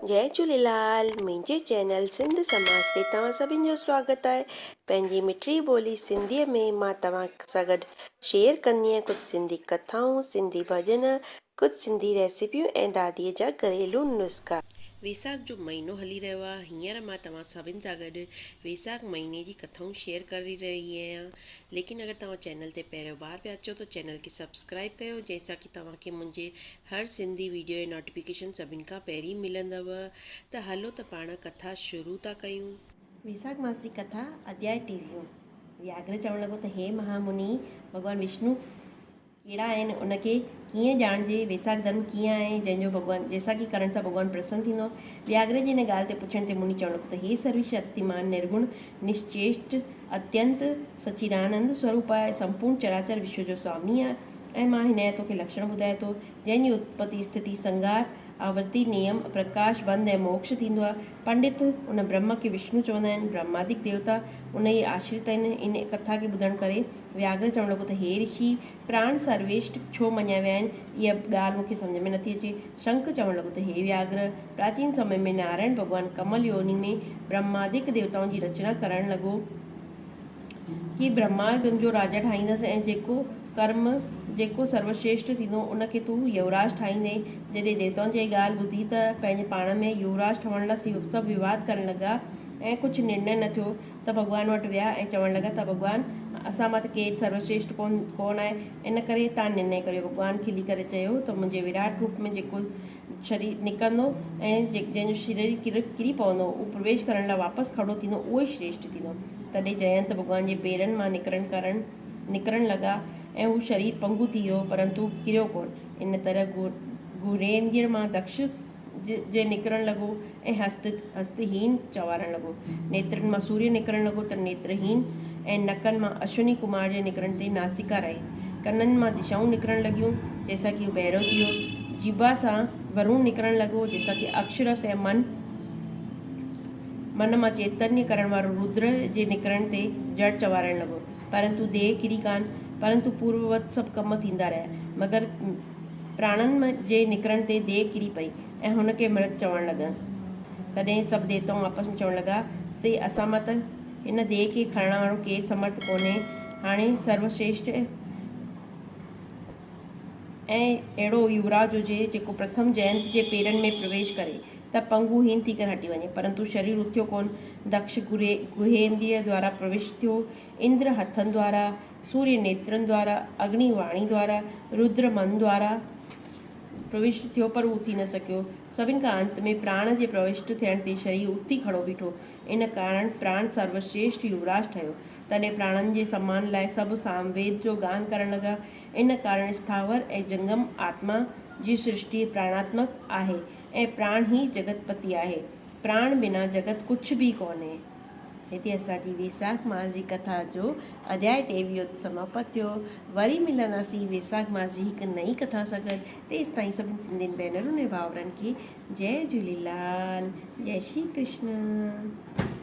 जय झूलेलाल। मुंहिंजे चैनल सिंध समाज ते तव्हां सभिनि जो स्वागत आहे। पंहिंजी मिठड़ी ॿोली सिंधीअ में मां तव्हां सां गॾु शेयर कंदी आहियां कुझु सिंधी कथाऊं, सिंधी भॼन, कुझु सिंधी रेसिपियूं ऐं दादीअ जा घरेलू नुस्ख़ा। वैसाख जो महीनो हली रहियो आहे। हींअर मां तव्हां सभिनि सां गॾु वैसाख महीने जी कथाऊं शेयर करे रही आहियां। लेकिन अगरि तव्हां चैनल ते पहिरियों बार पिया अचो त चैनल खे सब्सक्राइब कयो, जंहिंसां कि तव्हांखे मुंहिंजे हर सिंधी वीडियो जो नोटिफिकेशन सभिनि खां पहिरीं मिलंदव। त हलो त पाण कथा शुरू था कयूं। वैसाख मास जी कथा अध्याय 23। व्याघ्र चवणु लॻो त हे महामुनि, भॻवानु विष्णु कहिड़ा आहिनि, उनखे कीअं ॼाणिजे, वैसाख धर्म कीअं आहे जंहिंजो जंहिंसां की करण सां भॻवानु प्रसन्न थींदो। व्याघ्र जी हिन ॻाल्हि ते पुछण ते मुनि चवणु लॻो त हे सर्वशक्तिमान, निर्गुण, निश्चेष्ट, अत्यंत सचिदानंद स्वरूप आहे, संपूर्ण चराचर विश्व जो स्वामी आहे। ऐं मां हिन जा तोखे लक्षण ॿुधाए थो, जंहिंजी उत्पत्ति स्थिति संगार आवृत्ति नियम प्रकाश बंद ऐं मोक्ष थींदो आहे। पंडित उन ब्रह्म खे विष्णु चवंदा आहिनि। ब्रह्मादिक देवता उन जे आश्रित आहिनि। इन कथा खे ॿुधण करे व्याघ्र चवणु लॻो त हे ऋषि, प्राण सर्वेष्ठ छो मञिया विया आहिनि, इहा ॻाल्हि मूंखे सम्झ में नथी अचे। शंख चवणु लॻो त हे व्याघ्र, प्राचीन समय में नारायण भॻवानु कमल योनि में ब्रह्मादिक देवताउनि जी रचना करणु लॻो कि ब्रह्मा तुंहिंजो राजा ठाहींदसि ऐं जेको सर्वश्रेष्ठ थींदो उनखे तूं युवराज ठाहींदे। जॾहिं देवताउनि जी ॻाल्हि ॿुधी त पंहिंजे पाण में युवराज ठहण लाइ सभु विवाद करणु लॻा ऐं कुझु निर्णय न थियो त भॻवान वटि विया ऐं चवणु लॻा त भॻवानु, असां मां त केरु सर्वश्रेष्ठ कोन आहे, इन करे तव्हां निर्णय करियो। भॻवानु खिली करे चयो त मुंहिंजे विराट रूप में जेको शरीर निकिरंदो ऐं जंहिंजो शरीर किरी पवंदो, उहो प्रवेश करण लाइ वापसि खड़ो थींदो, उहो ई श्रेष्ठ थींदो। तॾहिं जयंत भॻवान जे पेरनि मां निकिरणु लॻा ऐं हू शरीर पंगु थी वियो, परंतु किरियो कोन। इन तरह घुरेंद्र मां दक्ष जे निकिरणु लॻो ऐं हस्तहीन चवारणु लॻो। नेत्रनि मां सूर्य निकिरणु लॻो त नेत्रहीन, ऐं नकनि मां अश्विनी कुमार जे निकिरण ते नासिका रही। कननि मां दिशाऊं निकिरणु लॻियूं, जंहिंसां कि हू बहिरो थी वियो। जीभा सां वरुण निकिरणु लॻो, जंहिंसां कि अक्षरस ऐं मन मां चैतन्य करण वारो रुद्र जे निकिरण ते जड़ चवारणु लॻो। परंतु देह किरी कान, परंतु पूर्ववत सभु कम थींदा रहिया। मगर प्राणनि जे निकिरण ते देह किरी पई ऐं हुनखे मृत चवणु लॻा। तॾहिं सभु देवताऊं आपस में चवणु लॻा त असां मां त हिन देह खे खणण वारो केरु समर्थ कोन्हे। हाणे सर्वश्रेष्ठ ऐं अहिड़ो युवराज हुजे जेको प्रथम जयंत जे पेरनि में प्रवेश करे त पंगुहीन थी करे हटी वञे, परंतु शरीर उथियो कोन। दक्ष गुहेंद्र द्वारा प्रविष्ट थियो, इंद्र हथनि द्वारा, सूर्य नेत्रनि द्वारा, अग्नि वाणी द्वारा, रुद्र मन द्वारा प्रविष्ट थियो, पर उहो थी न सघियो। सभिनि खां अंत में प्राण जे प्रविष्ट थियण ते शरीर उथी खड़ो बीठो। इन कारण प्राण सर्वश्रेष्ठ युवराज ठहियो। तॾहिं प्राणनि जे सम्मान लाइ सभु सामवेद जो गान करणु लॻा। इन कारण स्थावर ऐं जंगम आत्मा जी सृष्टि प्राणात्मक आहे ऐं प्राण ई जगतपति आहे। प्राण बिना जगत कुझु बि कोन्हे। हिते असांजी वैसाख मास जी कथा जो अध्याय 23 समाप्त थियो। वरी मिलंदासीं वैसाख मास जी हिकु नई कथा सां गॾु। तेसि ताईं सभिनी सिंधियुनि भेनरुनि ऐं भाउरनि खे जय झूलेलाल, जय श्री कृष्ण।